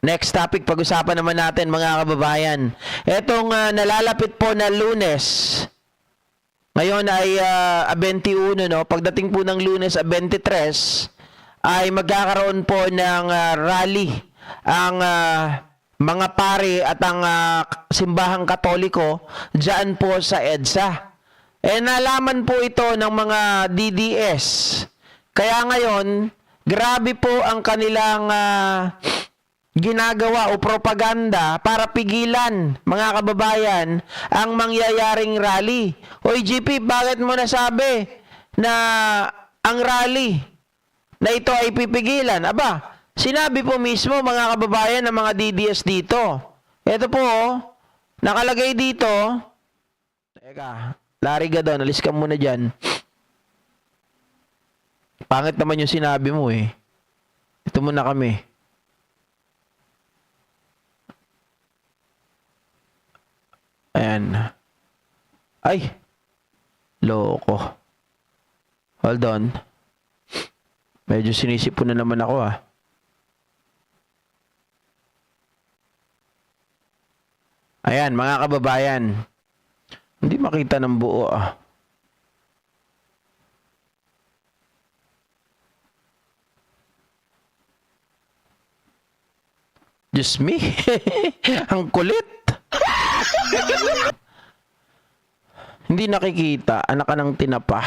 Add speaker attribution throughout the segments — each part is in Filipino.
Speaker 1: Next topic, pag-usapan naman natin mga kababayan. Etong nalalapit po na Lunes. Ngayon ay 21, no? Pagdating po ng Lunes 23, ay magkakaroon po ng rally ang mga pari at ang simbahang Katoliko diyan po sa EDSA. Nalaman po ito ng mga DDS. Kaya ngayon, grabe po ang kanilang ginagawa o propaganda para pigilan, mga kababayan, ang mangyayaring rally. Oy, GP, bakit mo nasabi na ang rally na ito ay pipigilan? Aba, sinabi po mismo, mga kababayan, ng mga DDS dito. Ito po, nakalagay dito. Teka, Larry Gadon, alis ka muna dyan. Pangit naman yung sinabi mo eh. Ito muna kami. Ayan. Ay. Loko. Hold on. Medyo sinisipo na naman ako ah. Ayan, mga kababayan. Hindi makita ng buo ah. Just me. Ang kulit. Hindi nakikita. Anak ka ng tinapa.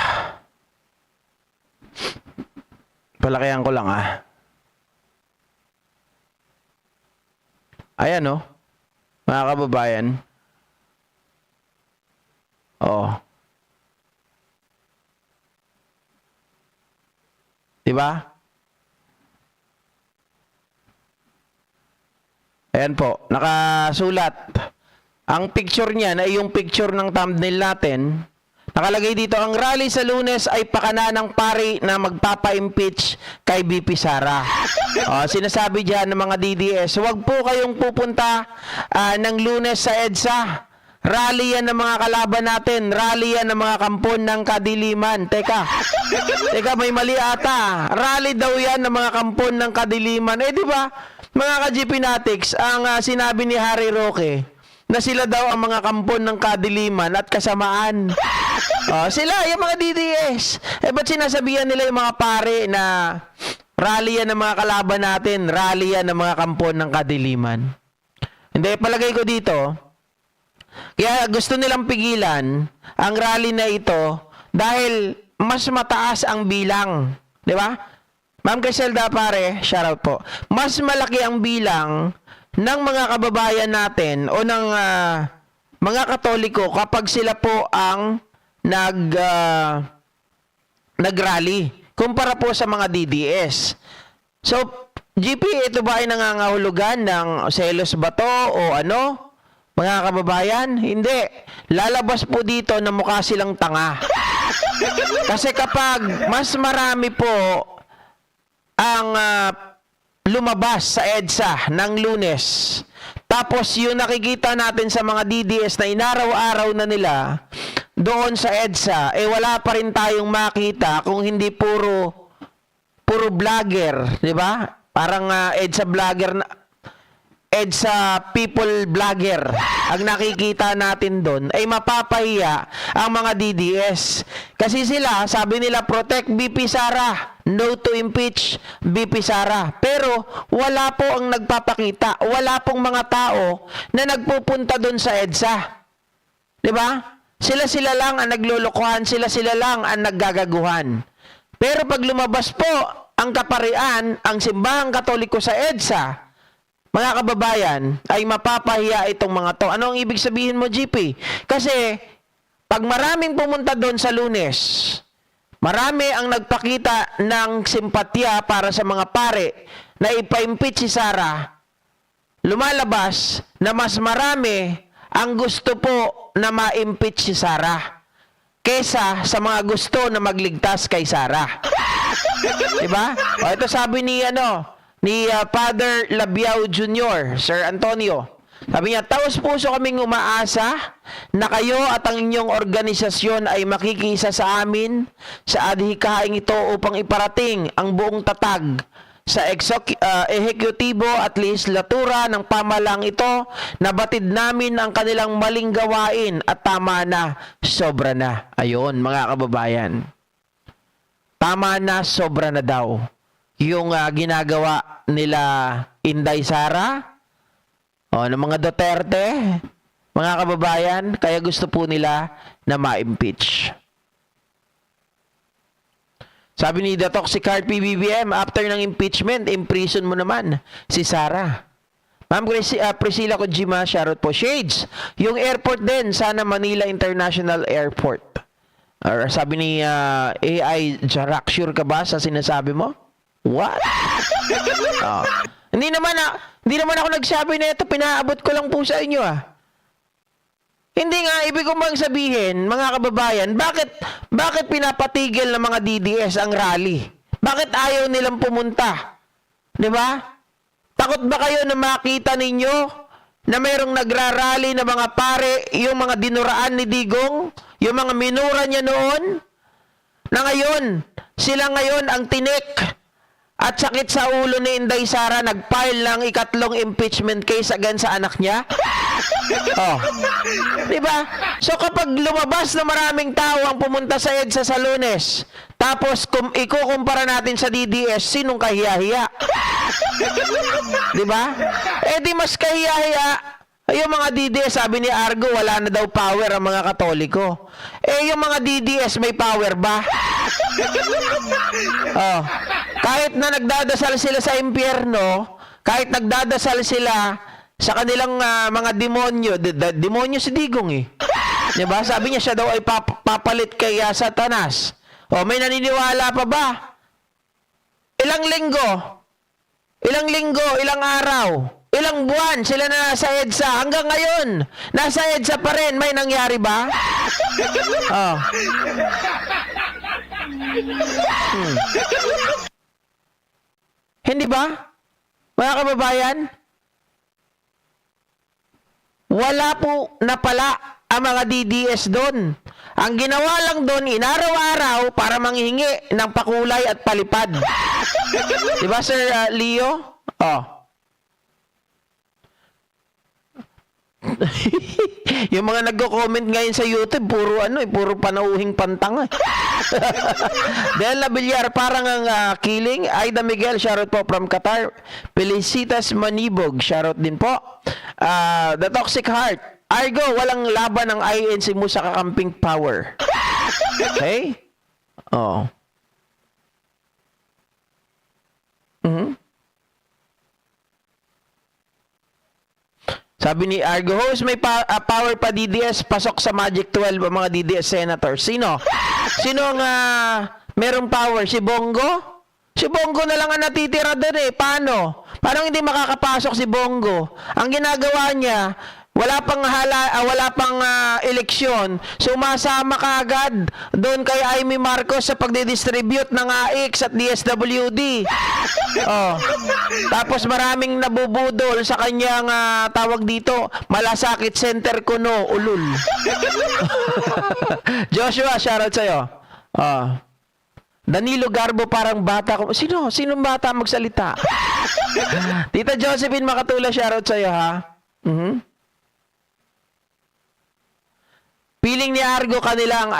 Speaker 1: Palakihan ko lang ah. Ayan oh. Mga kababayan. Oh. Diba? Ayan po, nakasulat. Ang picture niya na yung picture ng thumbnail natin. Nakalagay dito, ang rally sa Lunes ay pakana ng pari na magpapa-impeach kay BP Sara. Sinasabi diyan ng mga DDS, huwag po kayong pupunta ng Lunes sa EDSA. Rally yan ng mga kalaban natin. Rally yan ng mga kampon ng kadiliman. Teka, may mali ata. Rally daw yan ng mga kampon ng kadiliman. Di ba, mga ka-GP Natics, ang sinabi ni Harry Roque, na sila daw ang mga kampon ng kadiliman at kasamaan. Sila, yung mga DDS. Ba't sinasabihan nila yung mga pare na rally yan ng mga kalaban natin, rally yan ng mga kampon ng kadiliman? Hindi, palagay ko dito, kaya gusto nilang pigilan ang rally na ito dahil mas mataas ang bilang. Di ba? Ma'am Criselda pare, shoutout po. Mas malaki ang bilang ng mga kababayan natin o ng mga Katoliko kapag sila po ang nag-rally kumpara po sa mga DDS. So, GP, ito ba ay nangangahulugan ng selos ba to o ano? Mga kababayan, hindi. Lalabas po dito na mukha silang tanga. Kasi kapag mas marami po ang lumabas sa EDSA ng Lunes, tapos yung nakikita natin sa mga DDS na inaraw-araw na nila doon sa EDSA, wala pa rin tayong makita kung hindi puro vlogger, di ba? Parang EDSA vlogger na, EDSA people vlogger ang nakikita natin doon ay mapapahiya ang mga DDS. Kasi sila, sabi nila, protect BP Sara, no to impeach BP Sara. Pero wala po ang nagpapakita, wala pong mga tao na nagpupunta doon sa EDSA. Diba? Sila-sila lang ang naglulukuhan, sila-sila lang ang naggagaguhan. Pero pag lumabas po ang kaparian, ang simbahang Katoliko sa EDSA, mga kababayan, ay mapapahiya itong mga to. Ano ang ibig sabihin mo, GP? Kasi, pag maraming pumunta doon sa Lunes, marami ang nagpakita ng simpatya para sa mga pare na ipa-impeach si Sara, lumalabas na mas marami ang gusto po na ma-impeach si Sara kesa sa mga gusto na magligtas kay Sara. Diba? Ito sabi ni Father Labiao Jr., Sir Antonio. Sabi niya, taos puso kaming umaasa na kayo at ang inyong organisasyon ay makikisa sa amin sa adhikaing ito upang iparating ang buong tatag sa ehekutibo at lehislatura ng pamahalang ito, nabatid namin ang kanilang maling gawain at tama na, sobra na. Ayun, mga kababayan. Tama na, sobra na daw. Yung ginagawa nila Inday Sara, ng mga Duterte, mga kababayan, kaya gusto po nila na ma-impeach. Sabi ni The Toxic Heart PBBM, after ng impeachment, imprison mo naman si Sara. Ma'am Priscilla Kojima, shoutout po. Shades, yung airport din, sana Manila International Airport. Or sabi ni AI Jarak, sure ka ba sa sinasabi mo? What? Hindi naman ako nagsabi na ito, pinaabot ko lang po sa inyo Hindi nga, ibig kong bang sabihin, mga kababayan, bakit pinapatigil ng mga DDS ang rally? Bakit ayaw nilang pumunta? Di ba? Takot ba kayo na makita ninyo na mayroong nagrarally na mga pare, yung mga dinuraan ni Digong, yung mga minura niya noon, na ngayon, sila ngayon ang tinik at sakit sa ulo ni Inday Sara, nag-file ng ikatlong impeachment case against sa anak niya? Diba? So kapag lumabas na maraming tao ang pumunta sa EDSA sa Lunes, tapos ikukumpara natin sa DDS, sinong kahiya-hiya? Diba? Di mas kahiya-hiya yung mga DDS, sabi ni Argo, wala na daw power ang mga Katoliko. Yung mga DDS, may power ba? Kahit na nagdadasal sila sa impyerno, kahit nagdadasal sila sa kanilang mga demonyo, demonyo si Digong Diba? Sabi niya siya daw ay papalit kay Satanas. May naniniwala pa ba? Ilang linggo, ilang araw, ilang buwan sila na nasa EDSA. Hanggang ngayon, nasa EDSA pa rin. May nangyari ba? Hindi ba? Mga kababayan? Wala po na pala ang mga DDS doon. Ang ginawa lang doon, inaraw-araw para manghihingi ng pakulay at palipad. Diba, Sir Leo? Yung mga nagko-comment ngayon sa YouTube, puro panauhing pantanga. Del Villar, parang ang killing. Aida Miguel, shoutout po from Qatar. Felicitas Manibog, shoutout din po. The Toxic Heart, Argo, walang laban ng INC mo sa kakamping power. Okay? Sabi ni Argo, host, may power pa DDS, pasok sa Magic 12 ang mga DDS senator. Sino? Sino ang merong power? Si Bongo? Si Bongo na lang ang natitira doon Paano? Parang hindi makakapasok si Bongo. Ang ginagawa niya, wala pang eleksyon. So, umasama ka agad doon kay Amy Marcos sa pagdidistribute ng AX at DSWD. Tapos maraming nabubudol sa kanyang tawag dito, malasakit center kuno, ulul. Joshua, shoutout sa'yo. Danilo Garbo, parang bata ko. Sinong bata magsalita? Tita Josephine Makatula, shoutout sa'yo Feeling ni Argo kanilang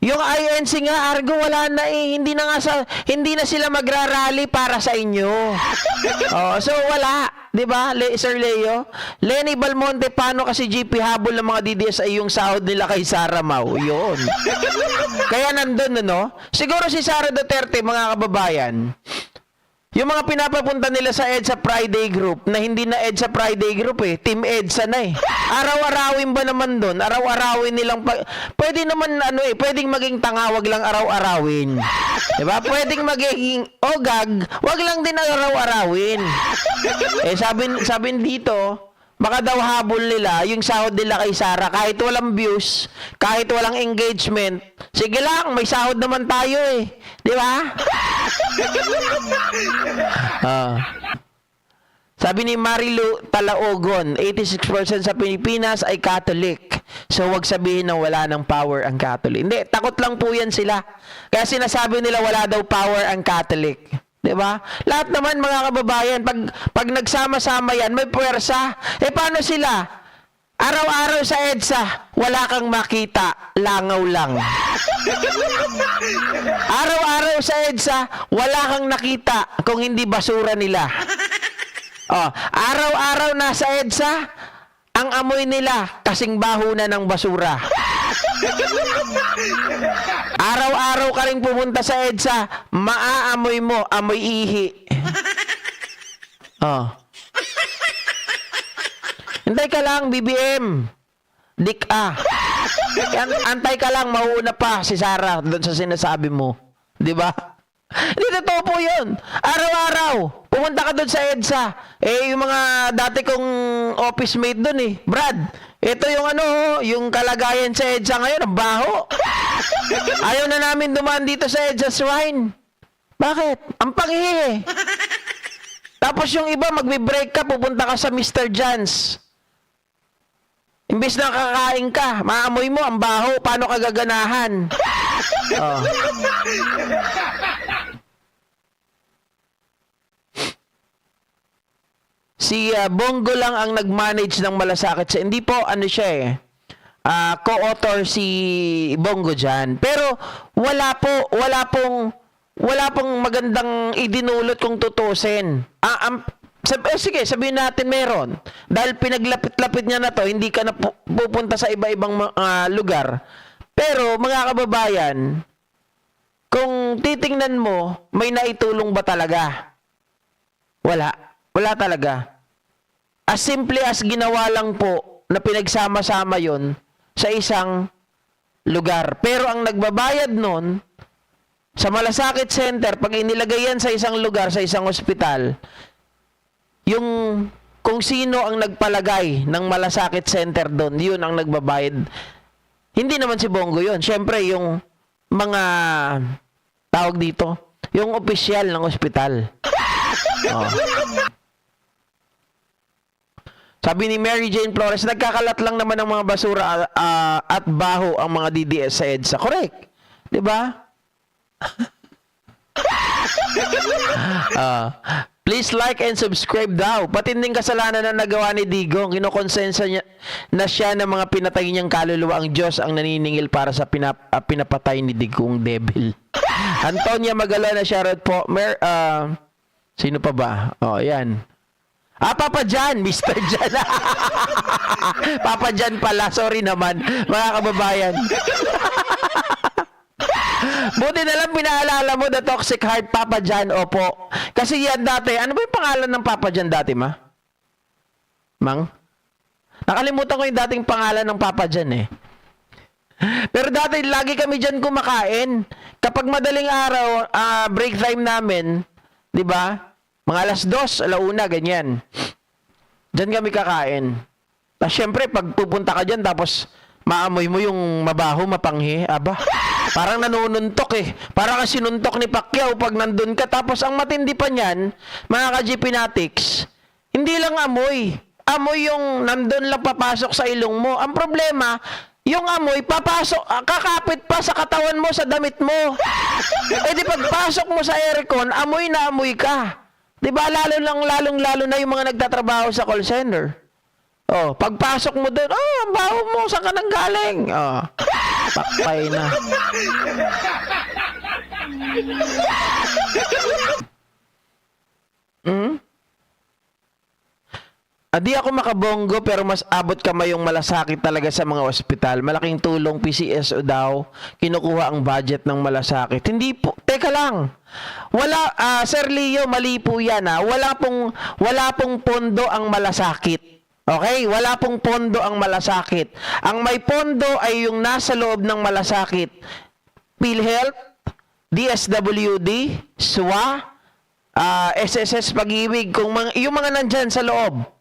Speaker 1: yung INC nga Argo wala na hindi na sila magrarally para sa inyo. So wala, 'di ba? Sir Leo, Lenny Balmonte, paano kasi GP habol ng mga DDS ay yung sahod nila kay Sara Mau? 'Yun. Kaya nandun Siguro si Sara Duterte, mga kababayan, yung mga pinapapunta nila sa EDSA Friday Group, na hindi na EDSA Friday Group Team EDSA na Araw-arawin ba naman doon? Araw-arawin nilang pwede naman pwedeng maging tanga, wag lang araw-arawin. 'Di ba? Pwedeng maging ogag, wag lang din araw-arawin. Sabi dito, baka daw habol nila yung sahod nila kay Sara kahit walang views, kahit walang engagement. Sige lang, may sahod naman tayo Di ba? Sabi ni Marilu Talaogon, 86% sa Pilipinas ay Catholic. So wag sabihin na wala ng power ang Catholic. Hindi, takot lang po yan sila. Kaya sinasabi nila wala daw power ang Catholic. 'Di ba? Lahat naman mga kababayan, pag nagsama-sama yan, may puwersa. Eh paano sila? Araw-araw sa EDSA, wala kang makita, langaw lang. Araw-araw sa EDSA, wala kang nakita kung hindi basura nila. Oh, araw-araw na sa EDSA, ang amoy nila kasing baho na ng basura. Araw-araw ka rin pumunta sa EDSA, maaamoy mo, amoy ihi. Oh. Hintay ka lang, BBM. Antay ka lang, mauuna pa si Sarah doon sa sinasabi mo. Di ba? Hindi totoo po yun. Araw-araw, pumunta ka doon sa EDSA. Eh, yung mga dati kong office mate doon eh. Brad, ito yung yung kalagayan sa EDSA ngayon, ang baho. Ayaw na namin dumaan dito sa EDSA Shrine. Bakit? Ang pangihi eh. Tapos yung iba, magbe-break ka, pupunta ka sa Mr. John's. Imbis na kakain ka, maamoy mo, ang baho, paano ka gaganahan? Oh. Si Bongo lang ang nag-manage ng malasakit. Hindi po, siya eh. Co-author si Bongo dyan. Pero wala pong magandang idinulot kung tutusin. Sige, sabihin natin meron. Dahil pinaglapit-lapit niya na to, hindi ka na pupunta sa iba-ibang lugar. Pero, mga kababayan, kung titingnan mo, may naitulong ba talaga? Wala. Wala talaga. As simple as ginawa lang po na pinagsama-sama yon sa isang lugar. Pero ang nagbabayad nun, sa Malasakit Center, pag inilagay yan sa isang lugar, sa isang ospital, yung kung sino ang nagpalagay ng Malasakit Center doon, yun ang nagbabayad. Hindi naman si Bongo yun. Siyempre, yung mga tawag dito, yung opisyal ng ospital. Oh. Sabi ni Mary Jane Flores, nagkakalat lang naman ng mga basura at baho ang mga DDS sa EDSA. Correct. Diba? Please like and subscribe daw. Patinding kasalanan na nagawa ni Digong. Kinokonsensya niya na siya ng mga pinatay niyang kaluluwa. Ang Diyos ang naniningil para sa pinapatay ni Digong Devil. Antonia Magala na shoutout po. Sino pa ba? Oh, yan. Papa Jan, Mr. Jan. Papa Jan pala. Sorry naman, mga kababayan. Buti na lang pinaalala mo the toxic heart, Papa Jan. Opo. Kasi yan dati, ano ba yung pangalan ng Papa Jan dati, ma? Mang? Nakalimutan ko yung dating pangalan ng Papa Jan eh. Pero dati, lagi kami dyan kumakain. Kapag madaling araw, break time namin, di ba? Mga alas 2, alauna, ganyan. Dyan kami kakain. Tapos syempre, pag pupunta ka dyan, tapos maamoy mo yung mabaho, mapanghi, aba. Parang nanununtok eh. Parang sinuntok ni Pacquiao pag nandun ka. Tapos ang matindi pa niyan, mga ka-GP Natics, hindi lang amoy. Amoy yung nandun lang papasok sa ilong mo. Ang problema, yung amoy papasok, kakapit pa sa katawan mo, sa damit mo. Eh di pagpasok mo sa aircon, amoy na amoy ka. Di ba lalong na yung mga nagtatrabaho sa call center. Oh, pagpasok mo doon, ang baho mo, saan ka nang galing? Oh, pakpay na. Di ako makabonggo pero mas abot kamay yung malasakit talaga sa mga ospital. Malaking tulong PCSO daw. Kinukuha ang budget ng malasakit. Hindi po. Teka lang. Wala, Sir Leo, mali po yan ha. Wala pong pondo ang malasakit. Okay? Wala pong pondo ang malasakit. Ang may pondo ay yung nasa loob ng malasakit. PhilHealth, DSWD, SWA, SSS Pag-ibig, yung mga nandyan sa loob.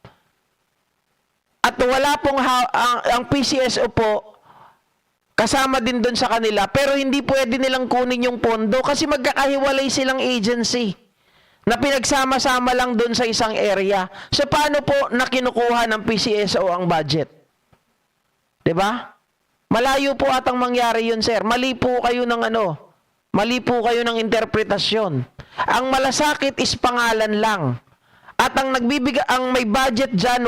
Speaker 1: At wala pong ang PCSO po kasama din doon sa kanila pero hindi pwede nilang kunin yung pondo kasi magkakahiwalay silang agency na pinagsama-sama lang doon sa isang area. So paano po na kinukuha ng PCSO ang budget? 'Di ba? Malayo po atang mangyari yun, sir. Mali po kayo ng mali po kayo ng interpretasyon. Ang malasakit is pangalan lang. At ang ang may budget diyan,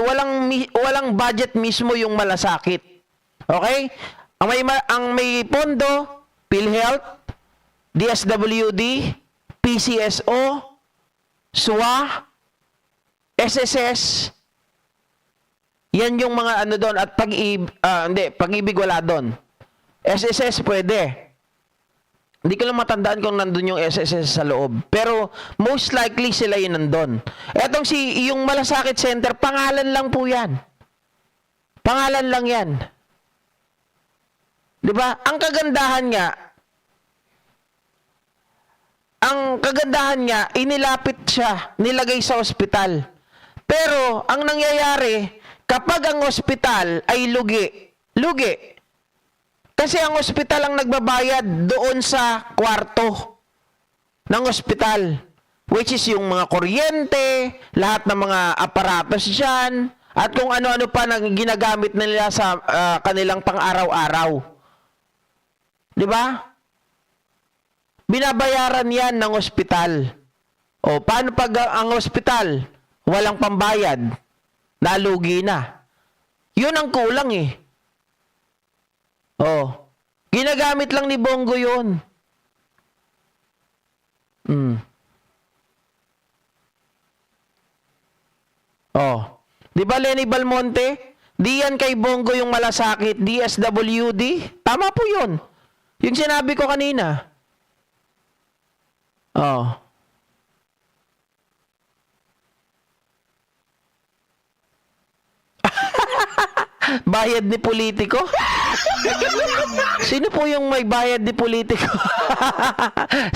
Speaker 1: walang budget mismo yung malasakit. Okay? Ang may pondo, PhilHealth, DSWD, PCSO, SWA, SSS, yan yung mga ano doon. At pag-ibig wala doon. SSS pwede. Hindi ko lang matandaan kung nandun yung SSS sa loob. Pero most likely sila yun nandun. Etong yung Malasakit Center, pangalan lang po yan. Pangalan lang yan. Di ba? Ang kagandahan nga, inilapit siya, nilagay sa ospital. Pero, ang nangyayari, kapag ang ospital ay lugi. Kasi ang ospital ang nagbabayad doon sa kwarto ng ospital. Which is yung mga kuryente, lahat ng mga aparatos dyan, at kung ano-ano pa na ginagamit nila sa kanilang pang-araw-araw. Di ba? Binabayaran yan ng ospital. O, paano pag ang ospital walang pambayad? Nalugi na. Yun ang kulang eh. Oh, ginagamit lang ni Bongo yun. Oh, di ba Lenny Balmonte? Di yan kay Bongo yung malasakit, DSWD? Tama po yun. Yung sinabi ko kanina. Oh. Bayad ni politiko? Sino po yung may bayad ni politiko?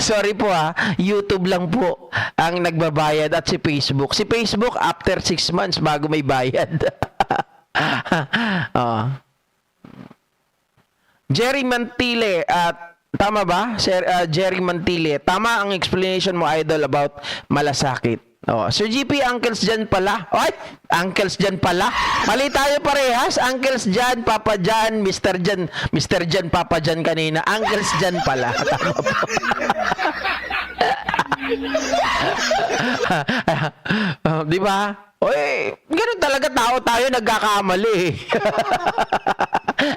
Speaker 1: Sorry po YouTube lang po ang nagbabayad at si Facebook. Si Facebook after 6 months bago may bayad. Oh. Jerry Mantile tama ba? Jerry Mantile. Tama ang explanation mo, Idol, about malasakit. Oh, Sir GP, uncles dyan pala. Oy, uncles dyan pala. Mali tayo parehas. Uncles dyan, Papa dyan, Mr. dyan, Papa dyan kanina. Uncles dyan pala. Tama po. Di ba? Oy, ganun talaga tao tayo nagkakamali.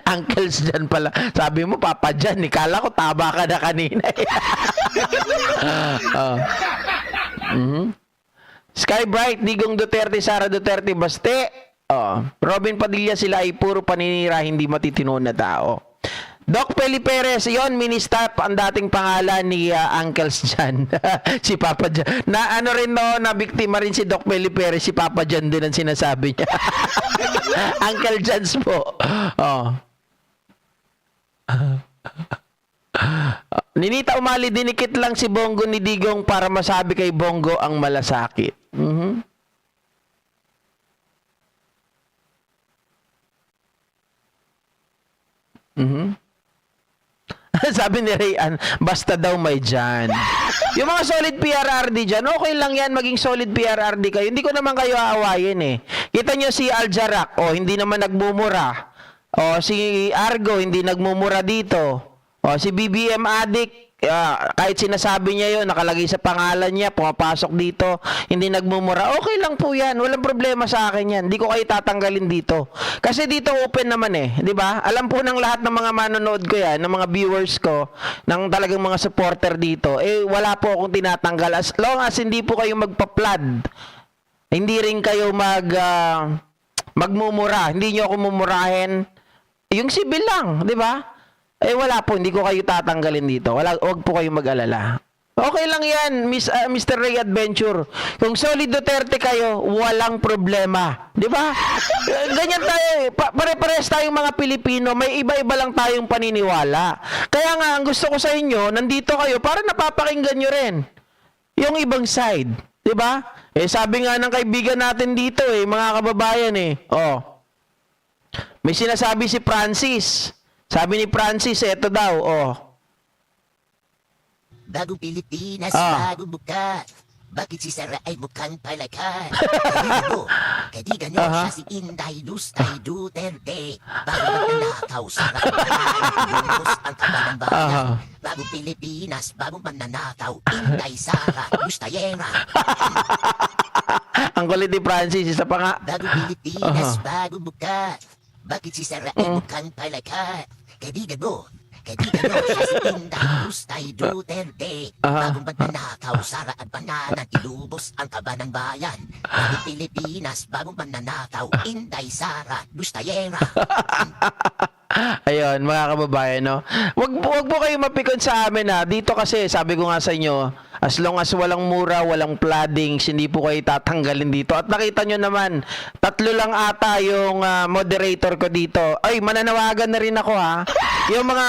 Speaker 1: Uncles dyan pala. Sabi mo, Papa dyan. Ikala ko taba ka na kanina. Sky Bright, Digong Duterte, Sara Duterte, Baste. Robin Padilla, sila ay puro paninira, hindi matitino na tao. Doc Peli Perez, yon ministap ang dating pangalan ni Uncles Jan. Si Papa Jan. Na ano rin no, na biktima rin si Doc Peli Perez, si Papa Jan din ang sinasabi niya. Uncle Jans po. Ninita Umali, dinikit lang si Bongo ni Digong para masabi kay Bongo ang malasakit. Sabi ni Rayan, basta daw may dyan. Yung mga solid PRRD dyan, okay lang yan, maging solid PRRD kayo. Hindi ko naman kayo aawayin eh. Kita nyo si Aljarak, hindi naman nagmumura. Si Argo, hindi nagmumura dito. Si BBM Addict, kahit sinasabi niya yun, nakalagay sa pangalan niya, pumapasok dito, hindi nagmumura. Okay lang po yan, walang problema sa akin yan. Hindi ko kayo tatanggalin dito. Kasi dito open naman di ba? Alam po ng lahat ng mga manonood ko yan, ng mga viewers ko, ng talagang mga supporter dito, wala po akong tinatanggal. As long as hindi po kayo magpa-flood, hindi rin kayo magmumura, hindi nyo ako mumurahin. Yung sibil lang, di ba? Wala po, hindi ko kayo tatanggalin dito. Wag po kayong mag-alala. Okay lang yan, Mr. Ray Adventure. Kung solid Duterte kayo, walang problema. Di ba? Ganyan tayo. Pare-pares tayong mga Pilipino. May iba-iba lang tayong paniniwala. Kaya nga, ang gusto ko sa inyo, nandito kayo para napapakinggan nyo rin yung ibang side. Di ba? Sabi nga ng kaibigan natin dito mga kababayan may sinasabi si Francis. Sabi ni Francis, eto daw,
Speaker 2: Bagong Pilipinas, bagong bukas. Bakit si Sarah ay mukhang palakan? Kadigan nyo siya si Inday Lustay Duterte. Bago magnanakaw, Sarah Lubos ang kaba ng bayan. Bago Pilipinas, bago magnanakaw, Inday Sarah Lustayera.
Speaker 1: Ang kulit ni Francis, isa pa nga.
Speaker 2: Bago Pilipinas, bago muka. Bakit si Sarah ay mukhang palakan? Kadigan mo siya si Inday Lustay Duterte. Bago magnanakaw, Sara at Banana, ilubos ang kaba ng bayan. Bago Pilipinas, bago magnanakaw, Inday Sara Lustayera.
Speaker 1: Ayun, mga kababayan, no? Wag po kayo mapikon sa amin, ha? Dito kasi, sabi ko nga sa inyo, as long as walang mura, walang floodings, hindi po kayo tatanggalin dito. At nakita nyo naman, 3 lang ata yung moderator ko dito. Ay, mananawagan na rin ako, ha? Yung mga,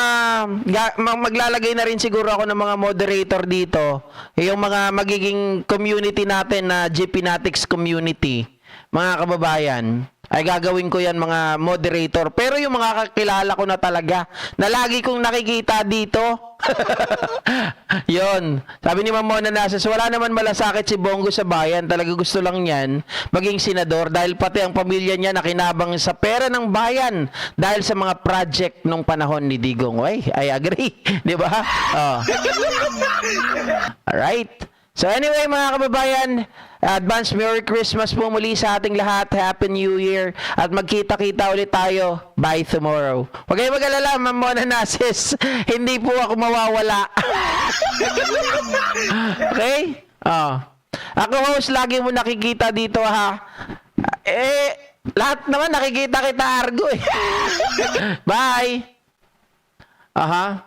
Speaker 1: maglalagay na rin siguro ako ng mga moderator dito. Yung mga magiging community natin na GPnatics community. Mga kababayan, ay gagawin ko yan mga moderator. Pero yung mga kakilala ko na talaga, na lagi kong nakikita dito, yon. Sabi ni Ma'am Mona Nasas, wala naman malasakit si Bongo sa bayan. Talaga gusto lang niyan maging senador dahil pati ang pamilya niya nakinabang sa pera ng bayan dahil sa mga project nung panahon ni Digong. Ay, I agree. Di ba? Oh. Alright. So anyway, mga kababayan, advance Merry Christmas po muli sa ating lahat. Happy New Year. At magkita-kita ulit tayo by tomorrow. Huwag kayong mag-alala, Ma'am Mona Nasis. Hindi po ako mawawala. Okay? Oh. Ako host, lagi mo nakikita dito, ha? Lahat naman nakikita kita, Argo, eh. Bye! Aha.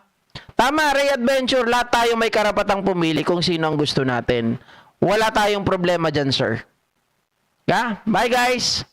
Speaker 1: Tama, Ray Adventure, lahat tayo may karapatang pumili kung sino ang gusto natin. Wala tayong problema dyan, sir. Yeah? Bye, guys!